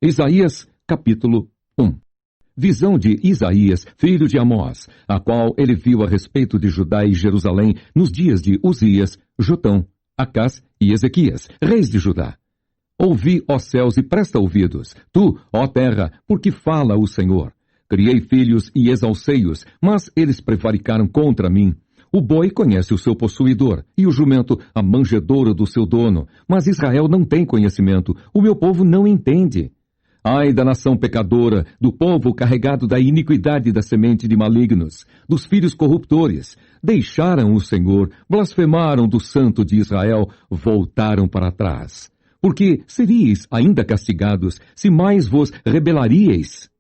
Isaías, capítulo 1. Visão de Isaías, filho de Amós, a qual ele viu a respeito de Judá e Jerusalém nos dias de Uzias, Jotão, Acás e Ezequias, reis de Judá. Ouvi, ó céus, e presta ouvidos, tu, ó terra, porque fala o Senhor. Criei filhos e exalcei-os, mas eles prevaricaram contra mim. O boi conhece o seu possuidor, e o jumento a manjedoura do seu dono, mas Israel não tem conhecimento, o meu povo não entende. Ai da nação pecadora, do povo carregado da iniquidade da semente de malignos, dos filhos corruptores. Deixaram o Senhor, blasfemaram do Santo de Israel, voltaram para trás. Porque seríeis ainda castigados, se mais vos rebelaríeis.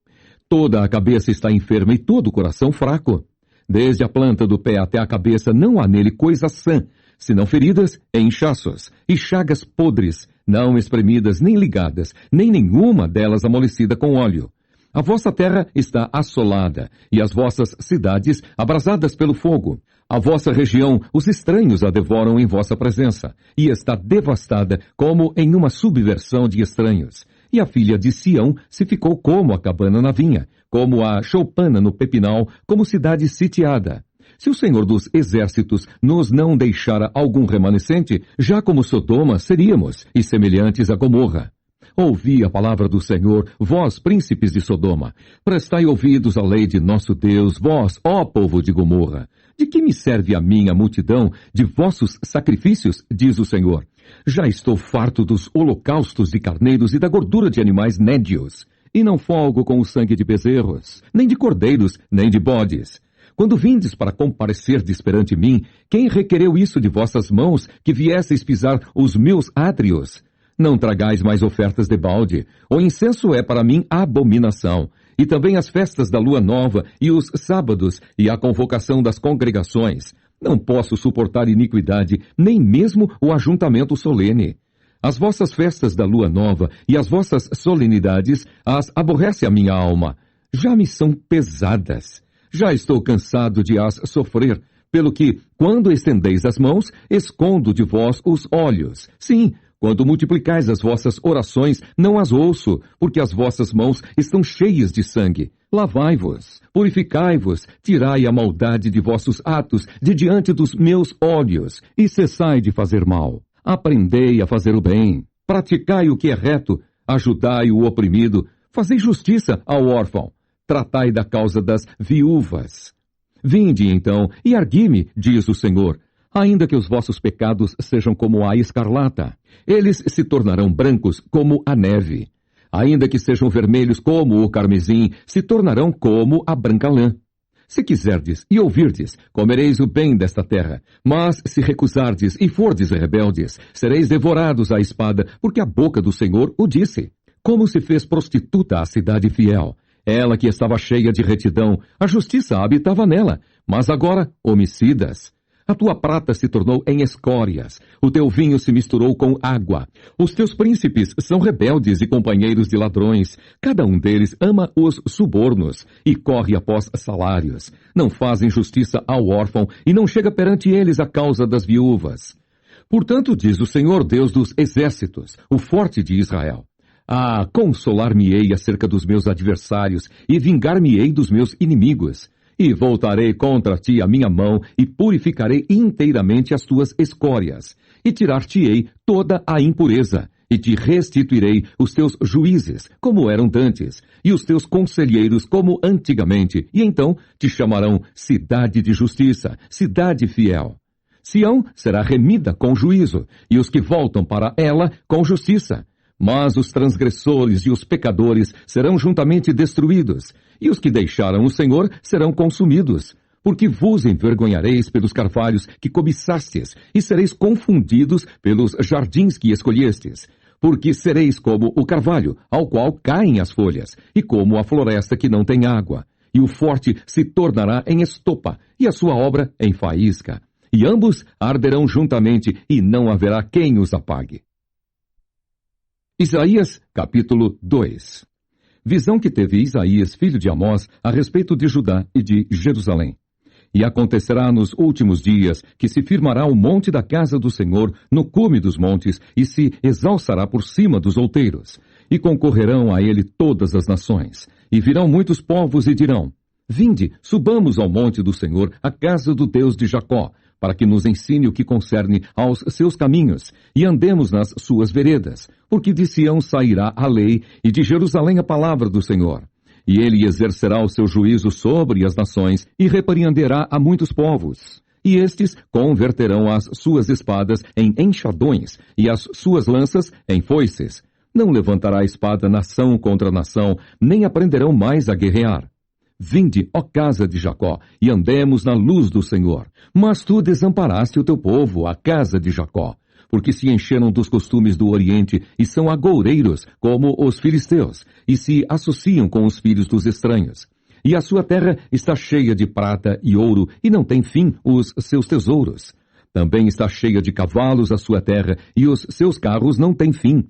Toda a cabeça está enferma e todo o coração fraco. Desde a planta do pé até a cabeça não há nele coisa sã, senão feridas e inchaços, e chagas podres, não espremidas nem ligadas, nem nenhuma delas amolecida com óleo. A vossa terra está assolada, e as vossas cidades abrasadas pelo fogo. A vossa região, os estranhos a devoram em vossa presença, e está devastada como em uma subversão de estranhos. E a filha de Sião se ficou como a cabana na vinha, como a choupana no pepinal, como cidade sitiada. Se o Senhor dos Exércitos nos não deixara algum remanescente, já como Sodoma seríamos, e semelhantes a Gomorra. Ouvi a palavra do Senhor, vós, príncipes de Sodoma. Prestai ouvidos à lei de nosso Deus, vós, ó povo de Gomorra. De que me serve a mim a multidão de vossos sacrifícios, diz o Senhor? Já estou farto dos holocaustos de carneiros e da gordura de animais nédios. E não folgo com o sangue de bezerros, nem de cordeiros, nem de bodes. Quando vindes para comparecerdes perante mim, quem requereu isso de vossas mãos, que viesseis pisar os meus átrios? Não tragais mais ofertas de balde. O incenso é para mim abominação. E também as festas da lua nova, e os sábados, e a convocação das congregações. Não posso suportar iniquidade, nem mesmo o ajuntamento solene. As vossas festas da lua nova e as vossas solenidades as aborrece a minha alma. Já me são pesadas. Já estou cansado de as sofrer, pelo que, quando estendeis as mãos, escondo de vós os olhos. Sim, quando multiplicais as vossas orações, não as ouço, porque as vossas mãos estão cheias de sangue. Lavai-vos, purificai-vos, tirai a maldade de vossos atos de diante dos meus olhos, e cessai de fazer mal. Aprendei a fazer o bem, praticai o que é reto, ajudai o oprimido, fazei justiça ao órfão, tratai da causa das viúvas. Vinde, então, e ergui-me, diz o Senhor, ainda que os vossos pecados sejam como a escarlata, eles se tornarão brancos como a neve. Ainda que sejam vermelhos como o carmesim, se tornarão como a branca lã. Se quiserdes e ouvirdes, comereis o bem desta terra. Mas se recusardes e fordes rebeldes, sereis devorados à espada, porque a boca do Senhor o disse. Como se fez prostituta a cidade fiel? Ela que estava cheia de retidão, a justiça habitava nela. Mas agora, homicidas. A tua prata se tornou em escórias, o teu vinho se misturou com água. Os teus príncipes são rebeldes e companheiros de ladrões. Cada um deles ama os subornos e corre após salários. Não fazem justiça ao órfão e não chega perante eles a causa das viúvas. Portanto, diz o Senhor Deus dos Exércitos, o forte de Israel: consolar-me-ei acerca dos meus adversários e vingar-me-ei dos meus inimigos. E voltarei contra ti a minha mão, e purificarei inteiramente as tuas escórias, e tirar-te-ei toda a impureza, e te restituirei os teus juízes, como eram dantes, e os teus conselheiros, como antigamente, e então te chamarão cidade de justiça, cidade fiel. Sião será remida com juízo, e os que voltam para ela com justiça. Mas os transgressores e os pecadores serão juntamente destruídos, e os que deixaram o Senhor serão consumidos, porque vos envergonhareis pelos carvalhos que cobiçastes, e sereis confundidos pelos jardins que escolhestes, porque sereis como o carvalho, ao qual caem as folhas, e como a floresta que não tem água, e o forte se tornará em estopa, e a sua obra em faísca, e ambos arderão juntamente, e não haverá quem os apague. Isaías, capítulo 2. Visão que teve Isaías, filho de Amós, a respeito de Judá e de Jerusalém. E acontecerá nos últimos dias que se firmará o monte da casa do Senhor no cume dos montes e se exalçará por cima dos outeiros. E concorrerão a ele todas as nações. E virão muitos povos e dirão: Vinde, subamos ao monte do Senhor, à casa do Deus de Jacó, para que nos ensine o que concerne aos seus caminhos, e andemos nas suas veredas, porque de Sião sairá a lei, e de Jerusalém a palavra do Senhor. E ele exercerá o seu juízo sobre as nações, e repreenderá a muitos povos. E estes converterão as suas espadas em enxadões, e as suas lanças em foices. Não levantará espada nação contra nação, nem aprenderão mais a guerrear. Vinde, ó casa de Jacó, e andemos na luz do Senhor. Mas tu desamparaste o teu povo, a casa de Jacó, porque se encheram dos costumes do Oriente e são agoureiros, como os filisteus, e se associam com os filhos dos estranhos. E a sua terra está cheia de prata e ouro, e não tem fim os seus tesouros. Também está cheia de cavalos a sua terra, e os seus carros não têm fim.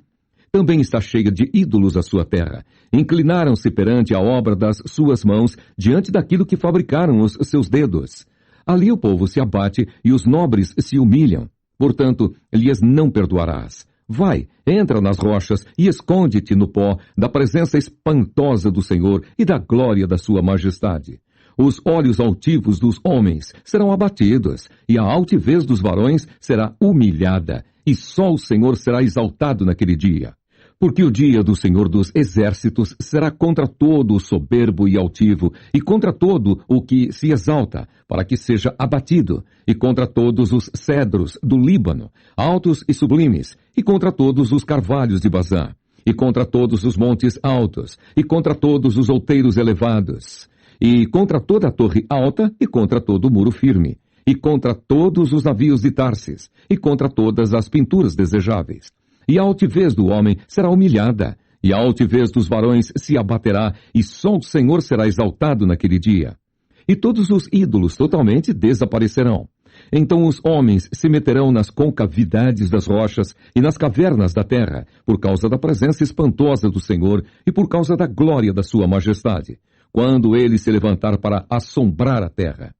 Também está cheia de ídolos a sua terra. Inclinaram-se perante a obra das suas mãos, diante daquilo que fabricaram os seus dedos. Ali o povo se abate e os nobres se humilham. Portanto, lhes não perdoarás. Vai, entra nas rochas e esconde-te no pó da presença espantosa do Senhor e da glória da sua majestade. Os olhos altivos dos homens serão abatidos, e a altivez dos varões será humilhada, e só o Senhor será exaltado naquele dia. Porque o dia do Senhor dos Exércitos será contra todo o soberbo e altivo, e contra todo o que se exalta, para que seja abatido, e contra todos os cedros do Líbano, altos e sublimes, e contra todos os carvalhos de Bazã, e contra todos os montes altos, e contra todos os outeiros elevados, e contra toda a torre alta, e contra todo o muro firme, e contra todos os navios de Tarsis, e contra todas as pinturas desejáveis. E a altivez do homem será humilhada, e a altivez dos varões se abaterá, e só o Senhor será exaltado naquele dia. E todos os ídolos totalmente desaparecerão. Então os homens se meterão nas concavidades das rochas e nas cavernas da terra, por causa da presença espantosa do Senhor e por causa da glória da sua majestade, quando ele se levantar para assombrar a terra.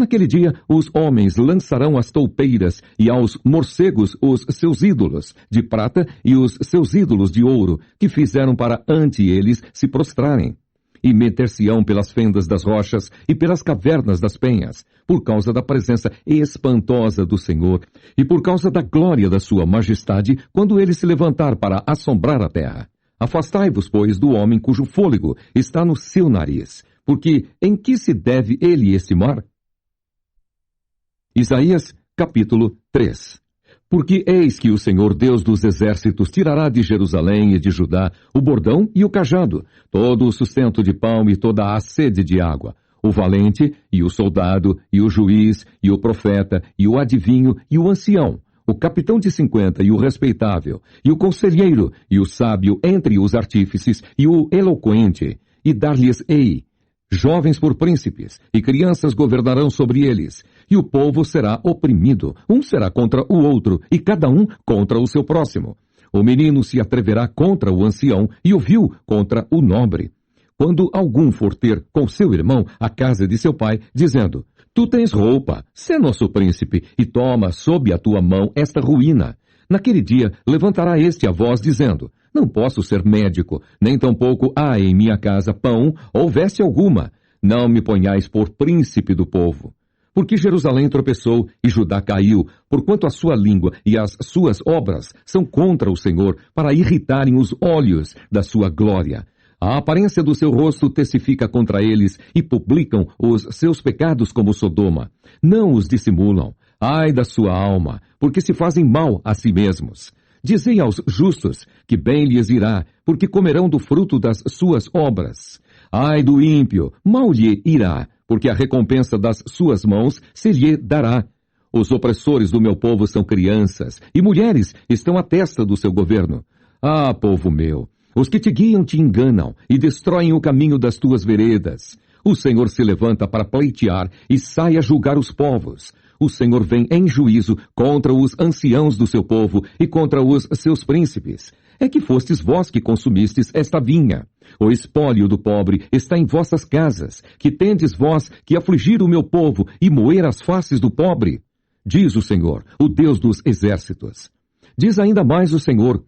Naquele dia, os homens lançarão as toupeiras e aos morcegos os seus ídolos de prata e os seus ídolos de ouro, que fizeram para ante eles se prostrarem. E meter-se-ão pelas fendas das rochas e pelas cavernas das penhas, por causa da presença espantosa do Senhor e por causa da glória da sua majestade, quando ele se levantar para assombrar a terra. Afastai-vos, pois, do homem cujo fôlego está no seu nariz, porque em que se deve ele estimar? Isaías, capítulo 3. Porque eis que o Senhor Deus dos exércitos tirará de Jerusalém e de Judá o bordão e o cajado, todo o sustento de pão e toda a sede de água, o valente e o soldado e o juiz e o profeta e o adivinho e o ancião, o capitão de 50 e o respeitável, e o conselheiro e o sábio entre os artífices e o eloquente, e dar-lhes-ei jovens por príncipes, e crianças governarão sobre eles, e o povo será oprimido, um será contra o outro, e cada um contra o seu próximo. O menino se atreverá contra o ancião, e o vil contra o nobre. Quando algum for ter com seu irmão a casa de seu pai, dizendo: Tu tens roupa, sê nosso príncipe, e toma sob a tua mão esta ruína. Naquele dia levantará este a voz, dizendo: Não posso ser médico, nem tampouco há em minha casa pão ou veste alguma. Não me ponhais por príncipe do povo. Porque Jerusalém tropeçou e Judá caiu, porquanto a sua língua e as suas obras são contra o Senhor, para irritarem os olhos da sua glória. A aparência do seu rosto testifica contra eles, e publicam os seus pecados como Sodoma. Não os dissimulam. Ai da sua alma, porque se fazem mal a si mesmos. Dizei aos justos que bem lhes irá, porque comerão do fruto das suas obras. Ai do ímpio, mal lhe irá, porque a recompensa das suas mãos se lhe dará. Os opressores do meu povo são crianças, e mulheres estão à testa do seu governo. Ah, povo meu, os que te guiam te enganam, e destroem o caminho das tuas veredas. O Senhor se levanta para pleitear, e sai a julgar os povos. O Senhor vem em juízo contra os anciãos do seu povo e contra os seus príncipes. É que fostes vós que consumistes esta vinha. O espólio do pobre está em vossas casas, que tendes vós que afligir o meu povo e moer as faces do pobre. Diz o Senhor, o Deus dos exércitos. Diz ainda mais o Senhor: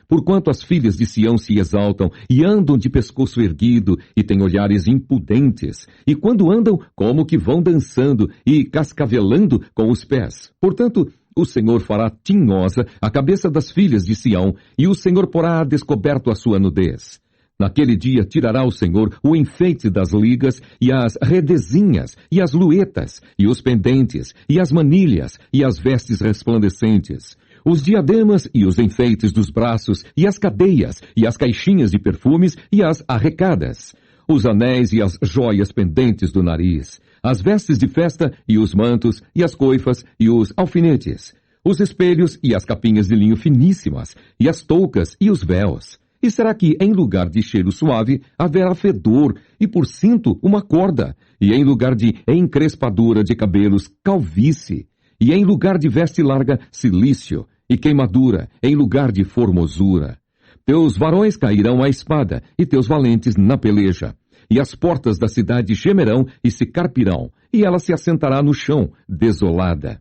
porquanto as filhas de Sião se exaltam e andam de pescoço erguido e têm olhares impudentes, e quando andam, como que vão dançando e cascavelando com os pés. Portanto, o Senhor fará tinhosa a cabeça das filhas de Sião, e o Senhor porá a descoberto a sua nudez. Naquele dia tirará o Senhor o enfeite das ligas, e as redezinhas, e as luetas, e os pendentes, e as manilhas, e as vestes resplandecentes, os diademas e os enfeites dos braços, e as cadeias, e as caixinhas de perfumes, e as arrecadas, os anéis e as joias pendentes do nariz, as vestes de festa, e os mantos, e as coifas, e os alfinetes, os espelhos, e as capinhas de linho finíssimas, e as toucas, e os véus. E será que, em lugar de cheiro suave, haverá fedor, e por cinto uma corda, e em lugar de encrespadura de cabelos, calvície, e em lugar de veste larga, cilício, e queimadura, em lugar de formosura. Teus varões cairão à espada, e teus valentes na peleja. E as portas da cidade gemerão e se carpirão, e ela se assentará no chão, desolada.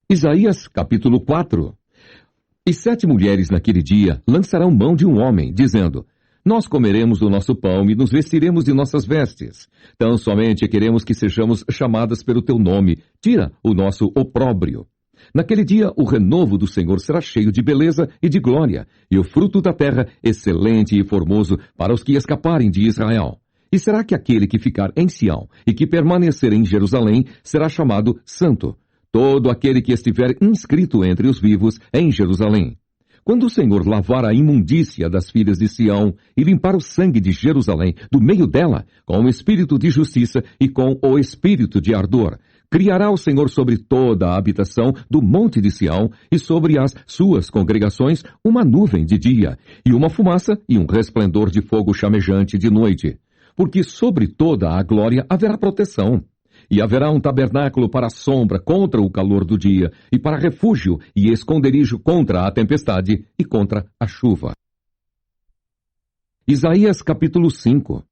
Isaías, capítulo 4. E 7 mulheres naquele dia lançarão mão de um homem, dizendo: nós comeremos do nosso pão e nos vestiremos de nossas vestes. Tão somente queremos que sejamos chamadas pelo teu nome. Tira o nosso opróbrio. Naquele dia o renovo do Senhor será cheio de beleza e de glória, e o fruto da terra excelente e formoso para os que escaparem de Israel. E será que aquele que ficar em Sião e que permanecer em Jerusalém será chamado santo, todo aquele que estiver inscrito entre os vivos em Jerusalém. Quando o Senhor lavar a imundícia das filhas de Sião e limpar o sangue de Jerusalém do meio dela, com o espírito de justiça e com o espírito de ardor, criará o Senhor sobre toda a habitação do monte de Sião e sobre as suas congregações uma nuvem de dia, e uma fumaça e um resplendor de fogo chamejante de noite. Porque sobre toda a glória haverá proteção. E haverá um tabernáculo para a sombra contra o calor do dia, e para refúgio e esconderijo contra a tempestade e contra a chuva. Isaías capítulo 5.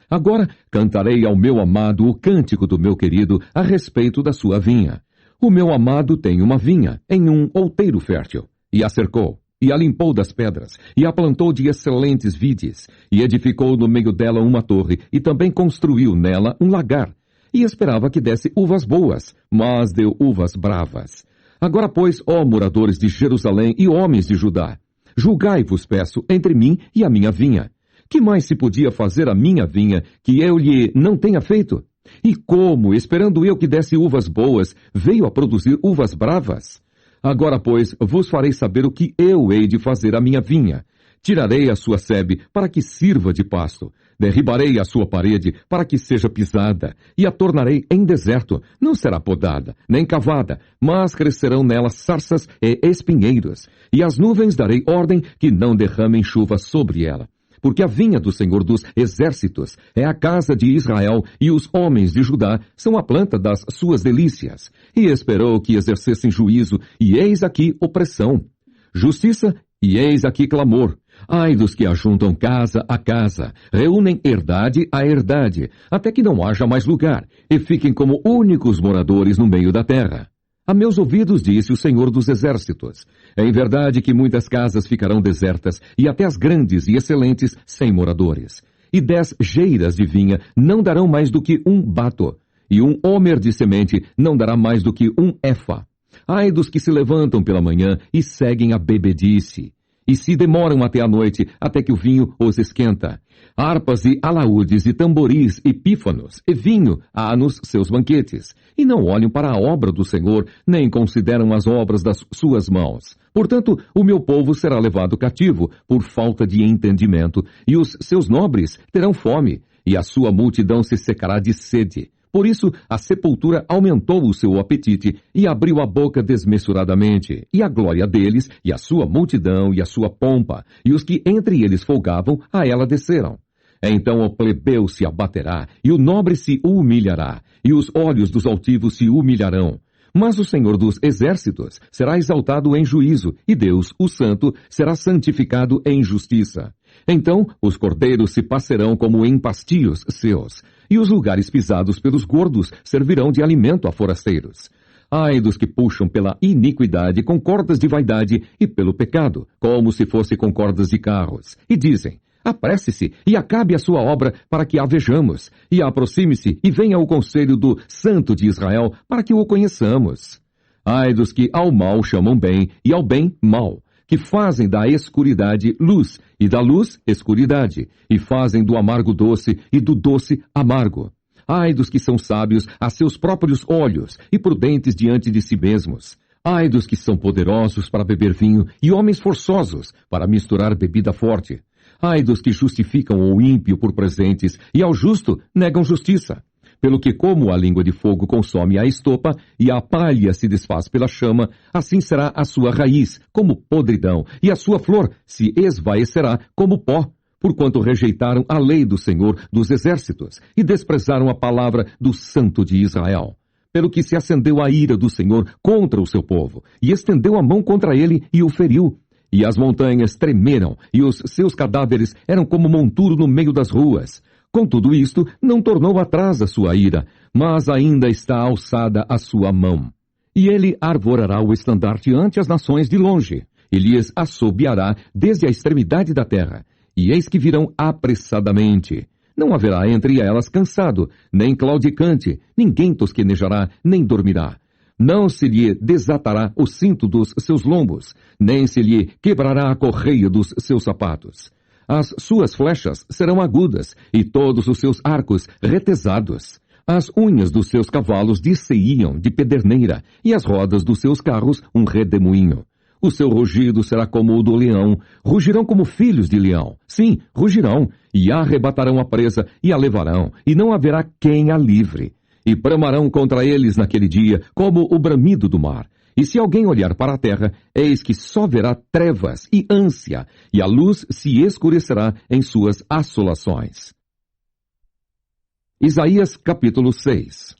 Agora cantarei ao meu amado o cântico do meu querido a respeito da sua vinha. O meu amado tem uma vinha em um outeiro fértil, e a cercou, e a limpou das pedras, e a plantou de excelentes vides, e edificou no meio dela uma torre, e também construiu nela um lagar, e esperava que desse uvas boas, mas deu uvas bravas. Agora, pois, ó moradores de Jerusalém e homens de Judá, julgai-vos, peço, entre mim e a minha vinha. Que mais se podia fazer a minha vinha que eu lhe não tenha feito? E como, esperando eu que desse uvas boas, veio a produzir uvas bravas? Agora, pois, vos farei saber o que eu hei de fazer à minha vinha. Tirarei a sua sebe para que sirva de pasto. Derribarei a sua parede para que seja pisada, e a tornarei em deserto. Não será podada, nem cavada, mas crescerão nela sarças e espinheiros, e as nuvens darei ordem que não derramem chuva sobre ela. Porque a vinha do Senhor dos exércitos é a casa de Israel, e os homens de Judá são a planta das suas delícias. E esperou que exercessem juízo, e eis aqui opressão. Justiça, e eis aqui clamor. Ai dos que ajuntam casa a casa, reúnem herdade a herdade, até que não haja mais lugar, e fiquem como únicos moradores no meio da terra. A meus ouvidos disse o Senhor dos Exércitos: é em verdade que muitas casas ficarão desertas, e até as grandes e excelentes sem moradores. E 10 geiras de vinha não darão mais do que um bato, e um homer de semente não dará mais do que um efa. Ai dos que se levantam pela manhã e seguem a bebedice, e se demoram até a noite, até que o vinho os esquenta. Harpas e alaúdes e tamboris e pífanos e vinho há nos seus banquetes, e não olham para a obra do Senhor, nem consideram as obras das suas mãos. Portanto, o meu povo será levado cativo por falta de entendimento, e os seus nobres terão fome, e a sua multidão se secará de sede. Por isso, a sepultura aumentou o seu apetite e abriu a boca desmesuradamente, e a glória deles, e a sua multidão, e a sua pompa, e os que entre eles folgavam, a ela desceram. Então o plebeu se abaterá, e o nobre se humilhará, e os olhos dos altivos se humilharão. Mas o Senhor dos exércitos será exaltado em juízo, e Deus, o Santo, será santificado em justiça. Então os cordeiros se passerão como em pastios seus, e os lugares pisados pelos gordos servirão de alimento a forasteiros. Ai dos que puxam pela iniquidade com cordas de vaidade e pelo pecado, como se fosse com cordas de carros, e dizem: apresse-se e acabe a sua obra para que a vejamos, e aproxime-se e venha o conselho do Santo de Israel para que o conheçamos. Ai dos que ao mal chamam bem e ao bem mal, que fazem da escuridade luz e da luz escuridade, e fazem do amargo doce e do doce amargo. Ai dos que são sábios a seus próprios olhos e prudentes diante de si mesmos. Ai dos que são poderosos para beber vinho e homens forçosos para misturar bebida forte. Ai dos que justificam o ímpio por presentes e ao justo negam justiça. Pelo que como a língua de fogo consome a estopa e a palha se desfaz pela chama, assim será a sua raiz como podridão e a sua flor se esvaecerá como pó. Porquanto rejeitaram a lei do Senhor dos exércitos e desprezaram a palavra do Santo de Israel. Pelo que se acendeu a ira do Senhor contra o seu povo, e estendeu a mão contra ele e o feriu. E as montanhas tremeram, e os seus cadáveres eram como monturo no meio das ruas. Com tudo isto, não tornou atrás a sua ira, mas ainda está alçada a sua mão. E ele arvorará o estandarte ante as nações de longe, e lhes assobiará desde a extremidade da terra. E eis que virão apressadamente. Não haverá entre elas cansado, nem claudicante, ninguém tosquenejará, nem dormirá. Não se lhe desatará o cinto dos seus lombos, nem se lhe quebrará a correia dos seus sapatos. As suas flechas serão agudas, e todos os seus arcos retesados. As unhas dos seus cavalos dir-se-iam de pederneira, e as rodas dos seus carros um redemoinho. O seu rugido será como o do leão, rugirão como filhos de leão. Sim, rugirão, e arrebatarão a presa, e a levarão, e não haverá quem a livre. E bramarão contra eles naquele dia, como o bramido do mar. E se alguém olhar para a terra, eis que só verá trevas e ânsia, e a luz se escurecerá em suas assolações. Isaías capítulo 6.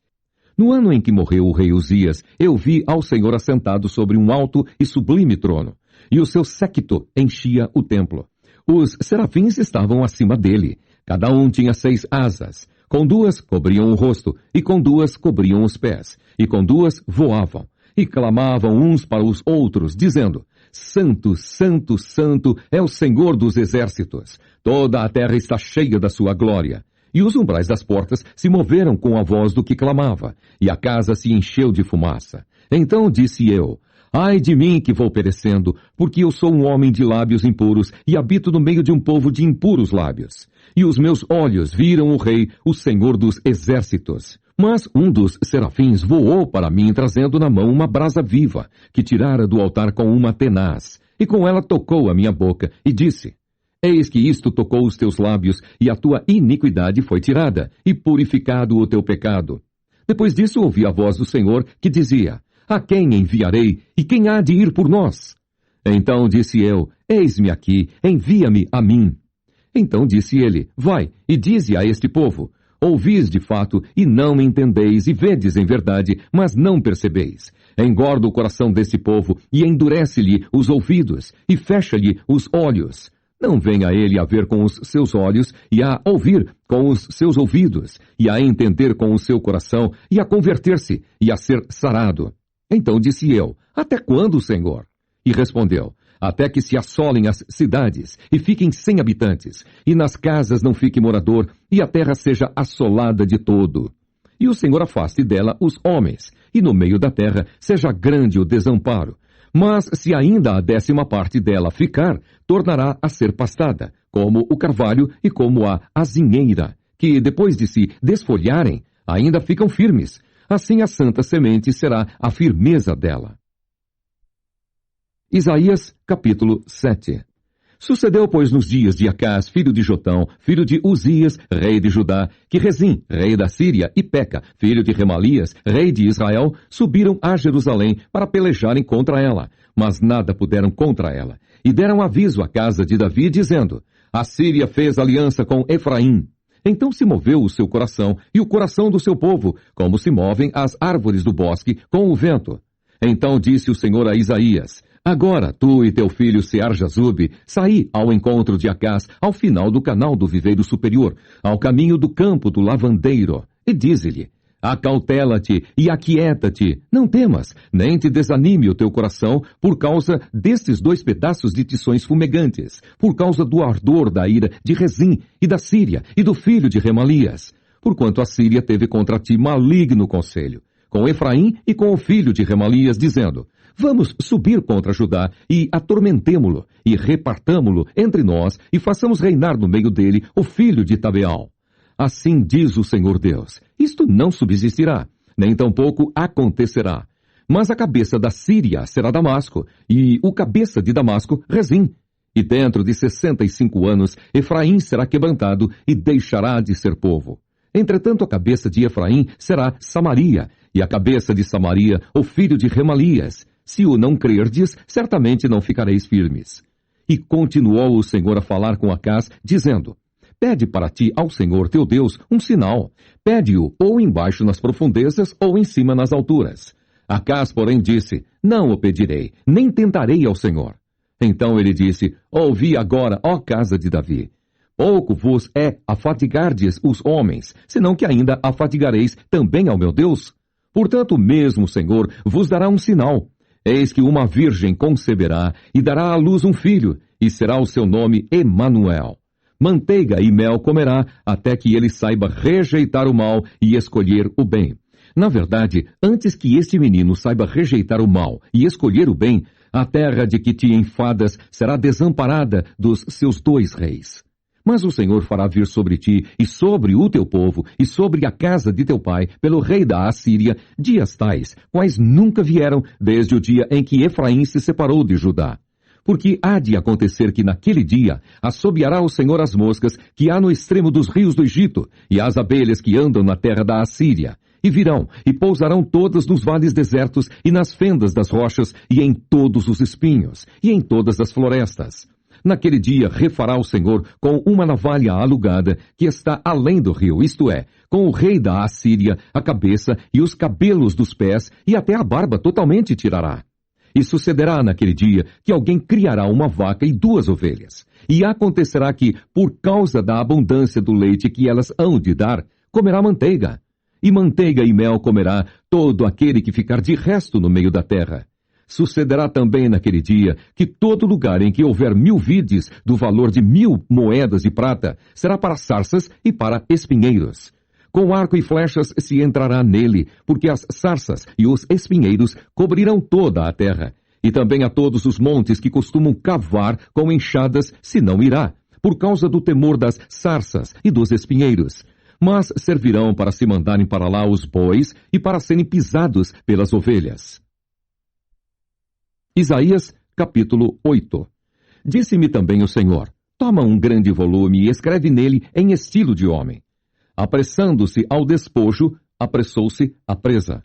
No ano em que morreu o rei Uzias, eu vi ao Senhor assentado sobre um alto e sublime trono, e o seu séquito enchia o templo. Os serafins estavam acima dele, cada um tinha 6 asas, com 2 cobriam o rosto, e com 2 cobriam os pés, e com 2 voavam, e clamavam uns para os outros, dizendo: Santo, Santo, Santo é o Senhor dos exércitos, toda a terra está cheia da sua glória. E os umbrais das portas se moveram com a voz do que clamava, e a casa se encheu de fumaça. Então disse eu: ai de mim que vou perecendo, porque eu sou um homem de lábios impuros, e habito no meio de um povo de impuros lábios. E os meus olhos viram o Rei, o Senhor dos exércitos. Mas um dos serafins voou para mim, trazendo na mão uma brasa viva, que tirara do altar com uma tenaz, e com ela tocou a minha boca, e disse: eis que isto tocou os teus lábios, e a tua iniquidade foi tirada, e purificado o teu pecado. Depois disso ouvi a voz do Senhor, que dizia: a quem enviarei, e quem há de ir por nós? Então disse eu: eis-me aqui, envia-me a mim. Então disse ele: vai, e dize a este povo: ouvis de fato, e não me entendeis, e vedes em verdade, mas não percebeis. Engorda o coração desse povo, e endurece-lhe os ouvidos, e fecha-lhe os olhos. Não venha ele a ver com os seus olhos, e a ouvir com os seus ouvidos, e a entender com o seu coração, e a converter-se, e a ser sarado. Então disse eu: até quando, Senhor? E respondeu: até que se assolem as cidades, e fiquem sem habitantes, e nas casas não fique morador, e a terra seja assolada de todo. E o Senhor afaste dela os homens, e no meio da terra seja grande o desamparo. Mas se ainda a 10ª parte dela ficar, tornará a ser pastada, como o carvalho e como a azinheira, que depois de se desfolharem, ainda ficam firmes. Assim a santa semente será a firmeza dela. Isaías capítulo 7. Sucedeu, pois, nos dias de Acás, filho de Jotão, filho de Uzias, rei de Judá, que Rezim, rei da Síria, e Peca, filho de Remalias, rei de Israel, subiram a Jerusalém para pelejarem contra ela, mas nada puderam contra ela. E deram aviso à casa de Davi, dizendo: a Síria fez aliança com Efraim. Então se moveu o seu coração e o coração do seu povo, como se movem as árvores do bosque com o vento. Então disse o Senhor a Isaías: Agora tu e teu filho Sear-Jazube saí ao encontro de Acás ao final do canal do viveiro superior, ao caminho do campo do lavandeiro, e dize-lhe: Acautela-te e aquieta-te, não temas, nem te desanime o teu coração por causa destes 2 pedaços de tições fumegantes, por causa do ardor da ira de Rezim e da Síria e do filho de Remalias, porquanto a Síria teve contra ti maligno conselho, com Efraim e com o filho de Remalias, dizendo: Vamos subir contra Judá e atormentemo-lo, e repartamo-lo entre nós, e façamos reinar no meio dele o filho de Tabeal. Assim diz o Senhor Deus: Isto não subsistirá, nem tampouco acontecerá. Mas a cabeça da Síria será Damasco, e o cabeça de Damasco, Rezim. E dentro de 65 anos, Efraim será quebrantado e deixará de ser povo. Entretanto, a cabeça de Efraim será Samaria, e a cabeça de Samaria, o filho de Remalias. Se o não crerdes, certamente não ficareis firmes. E continuou o Senhor a falar com Acás, dizendo: Pede para ti ao Senhor teu Deus um sinal. Pede-o ou embaixo nas profundezas ou em cima nas alturas. Acás, porém, disse: Não o pedirei, nem tentarei ao Senhor. Então ele disse: Ouvi agora, ó casa de Davi. Pouco vos é afatigardes os homens, senão que ainda afatigareis também ao meu Deus? Portanto, mesmo o Senhor vos dará um sinal. Eis que uma virgem conceberá e dará à luz um filho, e será o seu nome Emanuel. Manteiga e mel comerá, até que ele saiba rejeitar o mal e escolher o bem. Na verdade, antes que este menino saiba rejeitar o mal e escolher o bem, a terra de que te enfadas será desamparada dos seus 2 reis. Mas o Senhor fará vir sobre ti, e sobre o teu povo, e sobre a casa de teu pai, pelo rei da Assíria, dias tais, quais nunca vieram desde o dia em que Efraim se separou de Judá. Porque há de acontecer que naquele dia assobiará o Senhor as moscas que há no extremo dos rios do Egito, e as abelhas que andam na terra da Assíria. E virão, e pousarão todas nos vales desertos, e nas fendas das rochas, e em todos os espinhos, e em todas as florestas. Naquele dia refará o Senhor com uma navalha alugada que está além do rio, isto é, com o rei da Assíria, a cabeça e os cabelos dos pés, e até a barba totalmente tirará. E sucederá naquele dia que alguém criará uma vaca e 2 ovelhas. E acontecerá que, por causa da abundância do leite que elas hão de dar, comerá manteiga. E manteiga e mel comerá todo aquele que ficar de resto no meio da terra. Sucederá também naquele dia que todo lugar em que houver 1000 vides do valor de 1000 moedas de prata será para sarças e para espinheiros. Com arco e flechas se entrará nele, porque as sarças e os espinheiros cobrirão toda a terra. E também a todos os montes que costumam cavar com enxadas se não irá, por causa do temor das sarças e dos espinheiros. Mas servirão para se mandarem para lá os bois e para serem pisados pelas ovelhas. Isaías, capítulo 8. Disse-me também o Senhor: Toma um grande volume e escreve nele em estilo de homem. Apressando-se ao despojo, apressou-se a presa.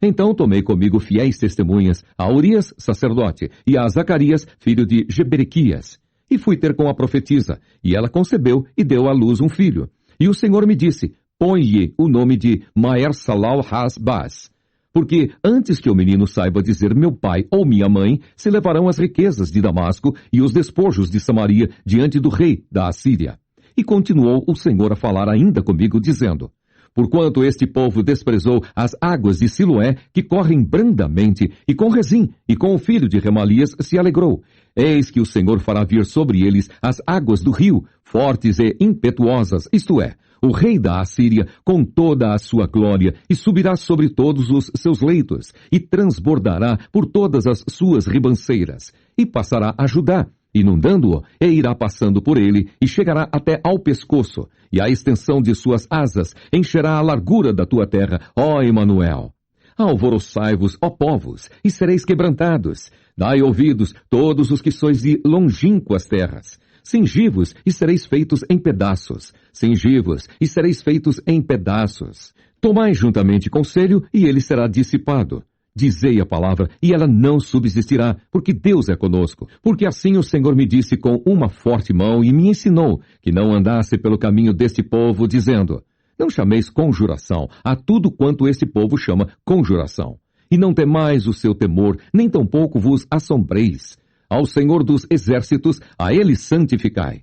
Então tomei comigo fiéis testemunhas, a Urias, sacerdote, e a Zacarias, filho de Jeberequias. E fui ter com a profetisa, e ela concebeu e deu à luz um filho. E o Senhor me disse: Põe-lhe o nome de Maer-Salal-Has-Baz. Porque antes que o menino saiba dizer meu pai ou minha mãe, se levarão as riquezas de Damasco e os despojos de Samaria diante do rei da Assíria. E continuou o Senhor a falar ainda comigo, dizendo: Porquanto este povo desprezou as águas de Siloé, que correm brandamente, e com Rezim, e com o filho de Remalias se alegrou. Eis que o Senhor fará vir sobre eles as águas do rio, fortes e impetuosas, isto é, o rei da Assíria com toda a sua glória, e subirá sobre todos os seus leitos, e transbordará por todas as suas ribanceiras, e passará a Judá, inundando-o, e irá passando por ele, e chegará até ao pescoço, e a extensão de suas asas encherá a largura da tua terra, ó Emanuel. Alvoroçai-vos, ó povos, e sereis quebrantados. Dai ouvidos, todos os que sois de longínquas terras. Cingi-vos, e sereis feitos em pedaços. Cingi-vos, e sereis feitos em pedaços. Tomai juntamente conselho, e ele será dissipado. Dizei a palavra, e ela não subsistirá, porque Deus é conosco. Porque assim o Senhor me disse com uma forte mão e me ensinou que não andasse pelo caminho deste povo, dizendo: não chameis conjuração a tudo quanto este povo chama conjuração. E não temais o seu temor, nem tampouco vos assombreis. Ao Senhor dos exércitos, a ele santificai.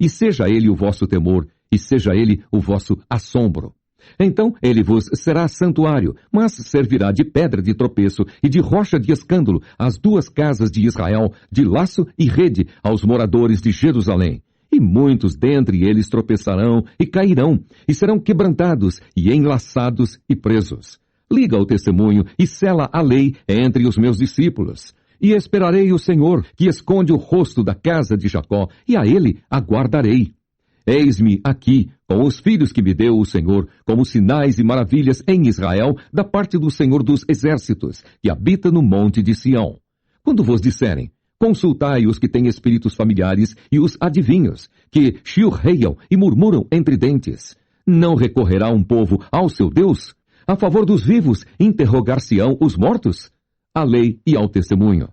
E seja ele o vosso temor, e seja ele o vosso assombro. Então ele vos será santuário, mas servirá de pedra de tropeço e de rocha de escândalo às duas casas de Israel, de laço e rede aos moradores de Jerusalém. E muitos dentre eles tropeçarão e cairão, e serão quebrantados e enlaçados e presos. Liga o testemunho e sela a lei entre os meus discípulos. E esperarei o Senhor, que esconde o rosto da casa de Jacó, e a ele aguardarei. Eis-me aqui, com os filhos que me deu o Senhor, como sinais e maravilhas em Israel, da parte do Senhor dos exércitos, que habita no monte de Sião. Quando vos disserem: consultai os que têm espíritos familiares e os adivinhos, que chilreiam e murmuram entre dentes. Não recorrerá um povo ao seu Deus? A favor dos vivos, interrogar-se-ão os mortos? À lei e ao testemunho.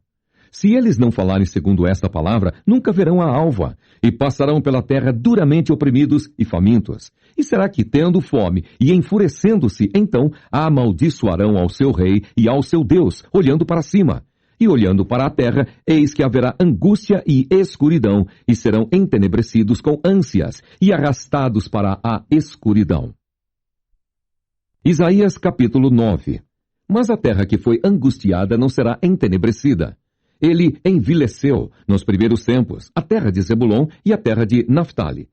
Se eles não falarem segundo esta palavra, nunca verão a alva, e passarão pela terra duramente oprimidos e famintos. E será que, tendo fome e enfurecendo-se, então amaldiçoarão ao seu rei e ao seu Deus, olhando para cima? E olhando para a terra, eis que haverá angústia e escuridão, e serão entenebrecidos com ânsias, e arrastados para a escuridão. Isaías capítulo 9. Mas a terra que foi angustiada não será entenebrecida. Ele envileceu, nos primeiros tempos, a terra de Zebulon e a terra de Naftali.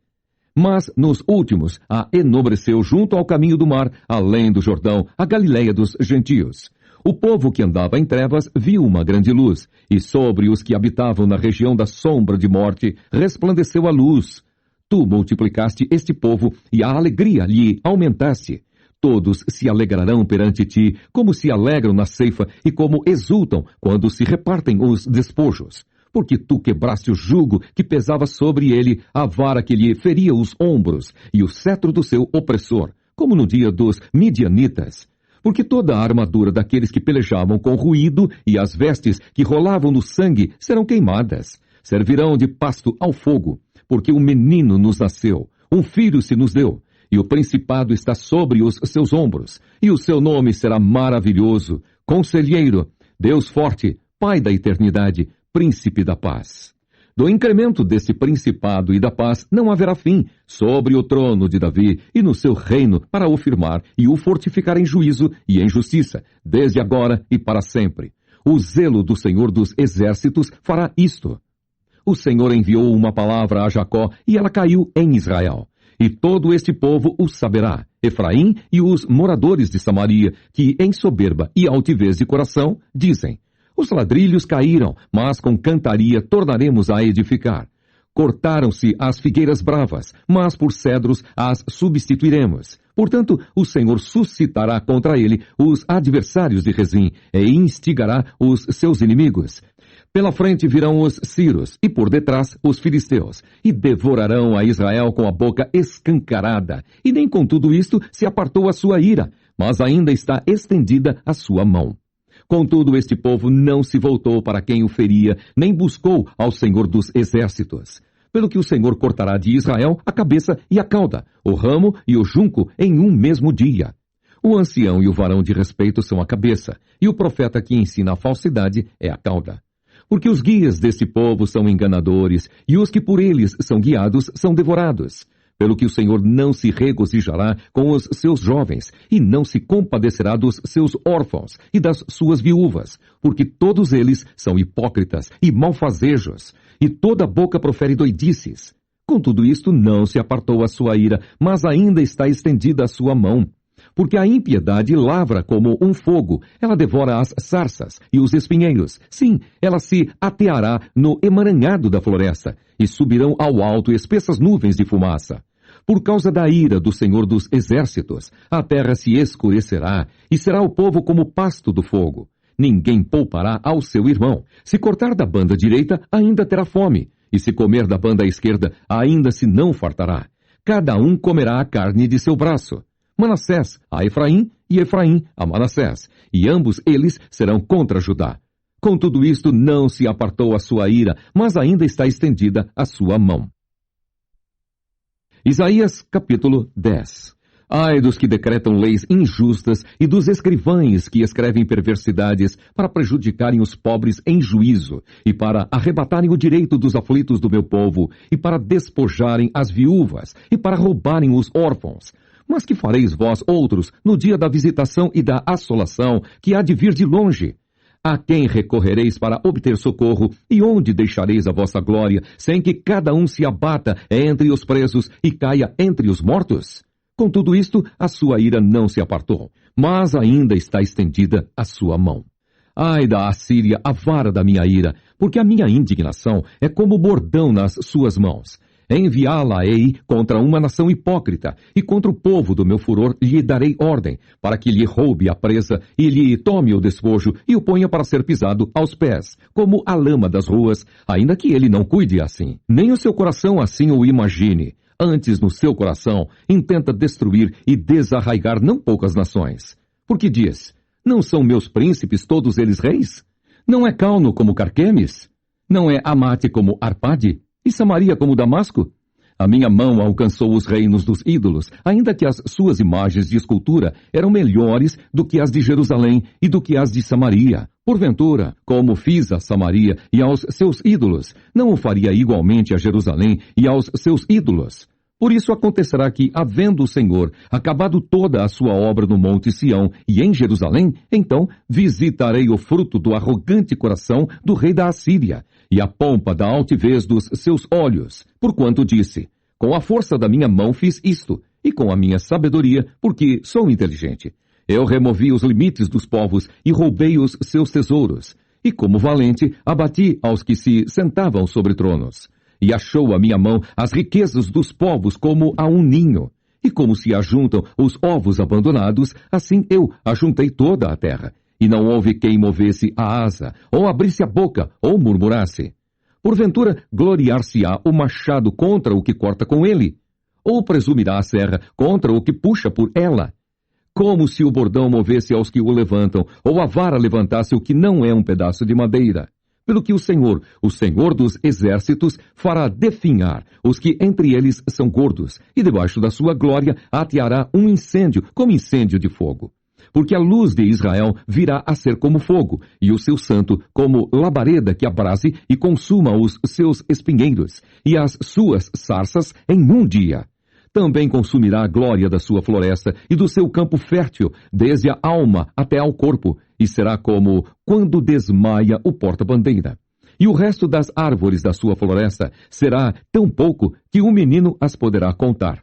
Mas, nos últimos, a enobreceu junto ao caminho do mar, além do Jordão, a Galileia dos gentios. O povo que andava em trevas viu uma grande luz, e sobre os que habitavam na região da sombra de morte resplandeceu a luz. Tu multiplicaste este povo, e a alegria lhe aumentaste. Todos se alegrarão perante ti, como se alegram na ceifa e como exultam quando se repartem os despojos. Porque tu quebraste o jugo que pesava sobre ele, a vara que lhe feria os ombros e o cetro do seu opressor, como no dia dos midianitas. Porque toda a armadura daqueles que pelejavam com ruído e as vestes que rolavam no sangue serão queimadas. Servirão de pasto ao fogo, porque um menino nos nasceu, um filho se nos deu. E o principado está sobre os seus ombros, e o seu nome será maravilhoso, Conselheiro, Deus forte, Pai da eternidade, Príncipe da paz. Do incremento desse principado e da paz não haverá fim sobre o trono de Davi e no seu reino para o firmar e o fortificar em juízo e em justiça, desde agora e para sempre. O zelo do Senhor dos exércitos fará isto. O Senhor enviou uma palavra a Jacó e ela caiu em Israel. E todo este povo o saberá, Efraim e os moradores de Samaria, que em soberba e altivez de coração dizem: os ladrilhos caíram, mas com cantaria tornaremos a edificar. Cortaram-se as figueiras bravas, mas por cedros as substituiremos. Portanto, o Senhor suscitará contra ele os adversários de Rezim e instigará os seus inimigos. Pela frente virão os sírios, e por detrás os filisteus, e devorarão a Israel com a boca escancarada. E nem com tudo isto se apartou a sua ira, mas ainda está estendida a sua mão. Contudo, este povo não se voltou para quem o feria, nem buscou ao Senhor dos exércitos. Pelo que o Senhor cortará de Israel a cabeça e a cauda, o ramo e o junco em um mesmo dia. O ancião e o varão de respeito são a cabeça, e o profeta que ensina a falsidade é a cauda. Porque os guias deste povo são enganadores, e os que por eles são guiados são devorados. Pelo que o Senhor não se regozijará com os seus jovens, e não se compadecerá dos seus órfãos e das suas viúvas, porque todos eles são hipócritas e malfazejos, e toda boca profere doidices. Com tudo isto não se apartou a sua ira, mas ainda está estendida a sua mão. Porque a impiedade lavra como um fogo, ela devora as sarças e os espinheiros. Sim, ela se ateará no emaranhado da floresta, e subirão ao alto espessas nuvens de fumaça. Por causa da ira do Senhor dos exércitos, a terra se escurecerá, e será o povo como pasto do fogo. Ninguém poupará ao seu irmão. Se cortar da banda direita, ainda terá fome, e se comer da banda esquerda, ainda se não fartará. Cada um comerá a carne de seu braço. Manassés a Efraim e Efraim a Manassés, e ambos eles serão contra Judá. Com tudo isto, não se apartou a sua ira, mas ainda está estendida a sua mão. Isaías capítulo 10. Ai dos que decretam leis injustas e dos escrivães que escrevem perversidades para prejudicarem os pobres em juízo e para arrebatarem o direito dos aflitos do meu povo e para despojarem as viúvas e para roubarem os órfãos. Mas que fareis vós outros no dia da visitação e da assolação que há de vir de longe? A quem recorrereis para obter socorro, e onde deixareis a vossa glória, sem que cada um se abata entre os presos e caia entre os mortos? Com tudo isto, a sua ira não se apartou, mas ainda está estendida a sua mão. Ai da Assíria, a vara da minha ira, porque a minha indignação é como bordão nas suas mãos. Enviá-la-ei contra uma nação hipócrita, e contra o povo do meu furor lhe darei ordem, para que lhe roube a presa, e lhe tome o despojo, e o ponha para ser pisado aos pés, como a lama das ruas, ainda que ele não cuide assim, nem o seu coração assim o imagine. Antes, no seu coração, intenta destruir e desarraigar não poucas nações. Porque diz, não são meus príncipes todos eles reis? Não é Calno como Carquemes? Não é Amate como Arpade? E Samaria como Damasco? A minha mão alcançou os reinos dos ídolos, ainda que as suas imagens de escultura eram melhores do que as de Jerusalém e do que as de Samaria. Porventura, como fiz a Samaria e aos seus ídolos, não o faria igualmente a Jerusalém e aos seus ídolos? Por isso acontecerá que, havendo o Senhor acabado toda a sua obra no Monte Sião e em Jerusalém, então visitarei o fruto do arrogante coração do rei da Assíria e a pompa da altivez dos seus olhos, porquanto disse, com a força da minha mão fiz isto, e com a minha sabedoria, porque sou inteligente. Eu removi os limites dos povos e roubei os seus tesouros, e como valente abati aos que se sentavam sobre tronos. E achou a minha mão as riquezas dos povos como a um ninho. E como se ajuntam os ovos abandonados, assim eu ajuntei toda a terra. E não houve quem movesse a asa, ou abrisse a boca, ou murmurasse. Porventura, gloriar-se-á o machado contra o que corta com ele? Ou presumirá a serra contra o que puxa por ela? Como se o bordão movesse aos que o levantam, ou a vara levantasse o que não é um pedaço de madeira. Pelo que o Senhor dos exércitos, fará definhar os que entre eles são gordos, e debaixo da sua glória ateará um incêndio como incêndio de fogo. Porque a luz de Israel virá a ser como fogo, e o seu santo como labareda que abrase e consuma os seus espinheiros, e as suas sarças em um dia. Também consumirá a glória da sua floresta e do seu campo fértil, desde a alma até ao corpo, e será como quando desmaia o porta-bandeira. E o resto das árvores da sua floresta será tão pouco que um menino as poderá contar.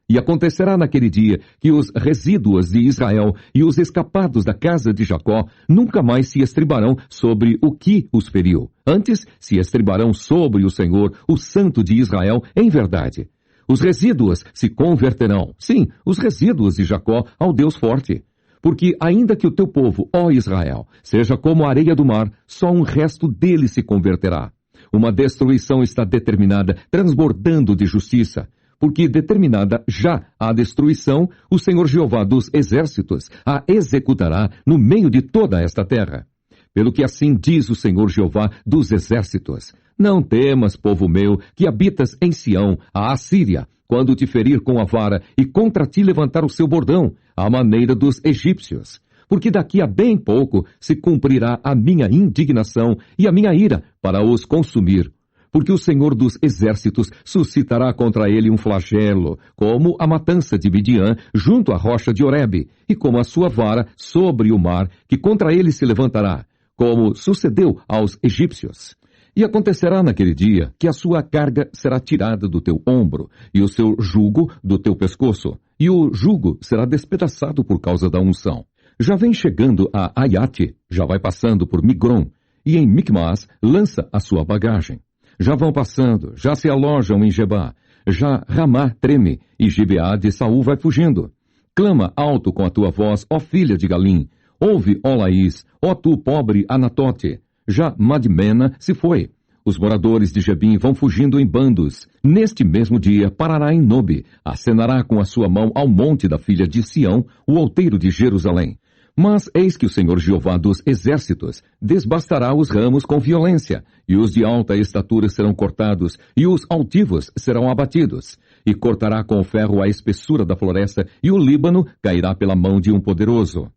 E acontecerá naquele dia que os resíduos de Israel e os escapados da casa de Jacó nunca mais se estribarão sobre o que os feriu. Antes se estribarão sobre o Senhor, o Santo de Israel, em verdade. Os resíduos se converterão, sim, os resíduos de Jacó, ao Deus forte. Porque ainda que o teu povo, ó Israel, seja como a areia do mar, só um resto dele se converterá. Uma destruição está determinada, transbordando de justiça. Porque determinada já a destruição, o Senhor Jeová dos exércitos a executará no meio de toda esta terra. Pelo que assim diz o Senhor Jeová dos exércitos, não temas, povo meu, que habitas em Sião, a Assíria, quando te ferir com a vara e contra ti levantar o seu bordão, à maneira dos egípcios. Porque daqui a bem pouco se cumprirá a minha indignação e a minha ira para os consumir. Porque o Senhor dos exércitos suscitará contra ele um flagelo, como a matança de Midian junto à rocha de Horebe, e como a sua vara sobre o mar, que contra ele se levantará, como sucedeu aos egípcios. E acontecerá naquele dia que a sua carga será tirada do teu ombro, e o seu jugo do teu pescoço, e o jugo será despedaçado por causa da unção. Já vem chegando a Aiate, já vai passando por Migron, e em Micmas lança a sua bagagem. Já vão passando, já se alojam em Gebá, já Ramá treme, e Gibeá de Saul vai fugindo. Clama alto com a tua voz, ó filha de Galim, ouve, ó Laís, ó tu pobre Anatote. Já Madmena se foi, Os moradores de Gebim vão fugindo em bandos. Neste mesmo dia parará em Nobe, acenará com a sua mão ao monte da filha de Sião, o outeiro de Jerusalém. Mas eis que o Senhor Jeová dos exércitos desbastará os ramos com violência, e os de alta estatura serão cortados, e os altivos serão abatidos. E cortará com o ferro a espessura da floresta, e o Líbano cairá pela mão de um poderoso.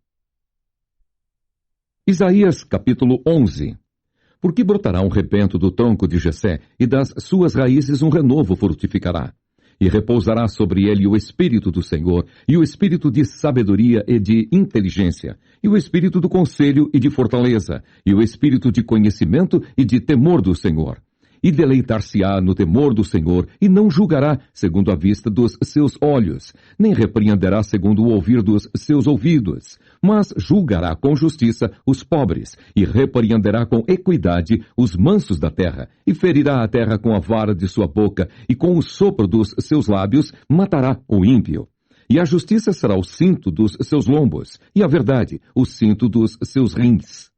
Isaías capítulo 11. Porque brotará um rebento do tronco de Jessé, e das suas raízes um renovo frutificará. E repousará sobre ele o Espírito do Senhor, e o Espírito de sabedoria e de inteligência, e o Espírito do conselho e de fortaleza, e o Espírito de conhecimento e de temor do Senhor. E deleitar-se-á no temor do Senhor, e não julgará segundo a vista dos seus olhos, nem repreenderá segundo o ouvir dos seus ouvidos, mas julgará com justiça os pobres, e repreenderá com equidade os mansos da terra, e ferirá a terra com a vara de sua boca, e com o sopro dos seus lábios matará o ímpio. E a justiça será o cinto dos seus lombos, e a verdade o cinto dos seus rins.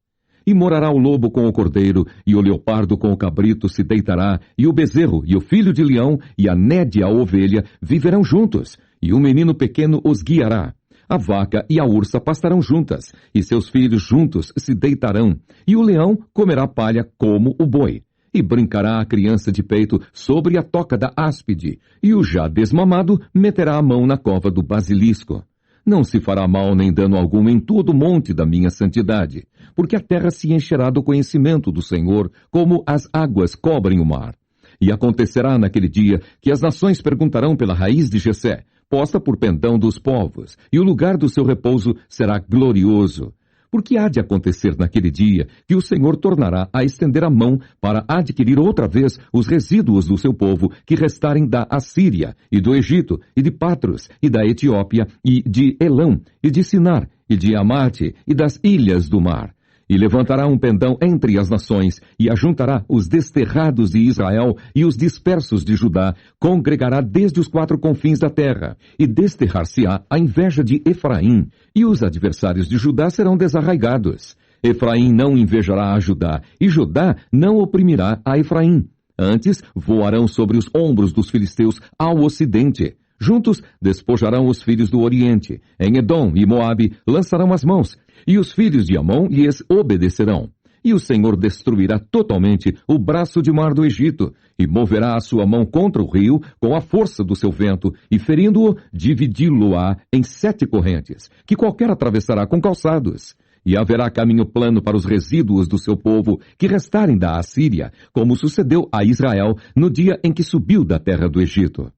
E morará o lobo com o cordeiro, e o leopardo com o cabrito se deitará, e o bezerro, e o filho de leão, e a nédia a ovelha viverão juntos, e o menino pequeno os guiará. A vaca e a ursa pastarão juntas, e seus filhos juntos se deitarão, e o leão comerá palha como o boi. E brincará a criança de peito sobre a toca da áspide, e o já desmamado meterá a mão na cova do basilisco. Não se fará mal nem dano algum em todo o monte da minha santidade, porque a terra se encherá do conhecimento do Senhor, como as águas cobrem o mar. E acontecerá naquele dia que as nações perguntarão pela raiz de Jessé, posta por pendão dos povos, e o lugar do seu repouso será glorioso. Porque há de acontecer naquele dia que o Senhor tornará a estender a mão para adquirir outra vez os resíduos do seu povo que restarem da Assíria, e do Egito, e de Patros, e da Etiópia, e de Elão, e de Sinar, e de Amate, e das ilhas do mar. E levantará um pendão entre as nações, e ajuntará os desterrados de Israel e os dispersos de Judá, congregará desde os 4 confins da terra, e desterrar-se-á a inveja de Efraim, e os adversários de Judá serão desarraigados. Efraim não invejará a Judá, e Judá não oprimirá a Efraim. Antes voarão sobre os ombros dos filisteus ao ocidente. Juntos despojarão os filhos do Oriente. Em Edom e Moabe lançarão as mãos, e os filhos de Amon lhes obedecerão. E o Senhor destruirá totalmente o braço de mar do Egito, e moverá a sua mão contra o rio com a força do seu vento, e ferindo-o, dividi-lo-á em 7 correntes, que qualquer atravessará com calçados. E haverá caminho plano para os resíduos do seu povo que restarem da Assíria, como sucedeu a Israel no dia em que subiu da terra do Egito.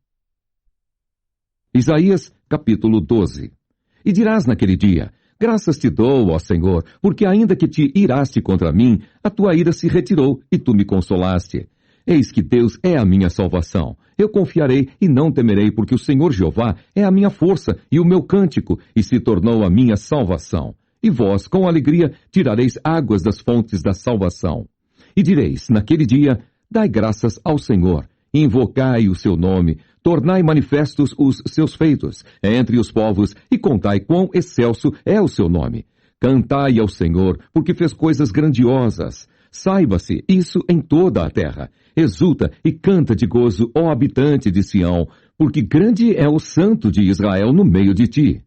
Isaías, capítulo 12. E dirás naquele dia: graças te dou, ó Senhor, porque ainda que te iraste contra mim, a tua ira se retirou e tu me consolaste. Eis que Deus é a minha salvação. Eu confiarei e não temerei, porque o Senhor Jeová é a minha força e o meu cântico, e se tornou a minha salvação. E vós, com alegria, tirareis águas das fontes da salvação. E direis, naquele dia: dai graças ao Senhor, invocai o seu nome, tornai manifestos os seus feitos entre os povos, e contai quão excelso é o seu nome. Cantai ao Senhor, porque fez coisas grandiosas. Saiba-se isso em toda a terra. Exulta e canta de gozo, ó habitante de Sião, porque grande é o Santo de Israel no meio de ti.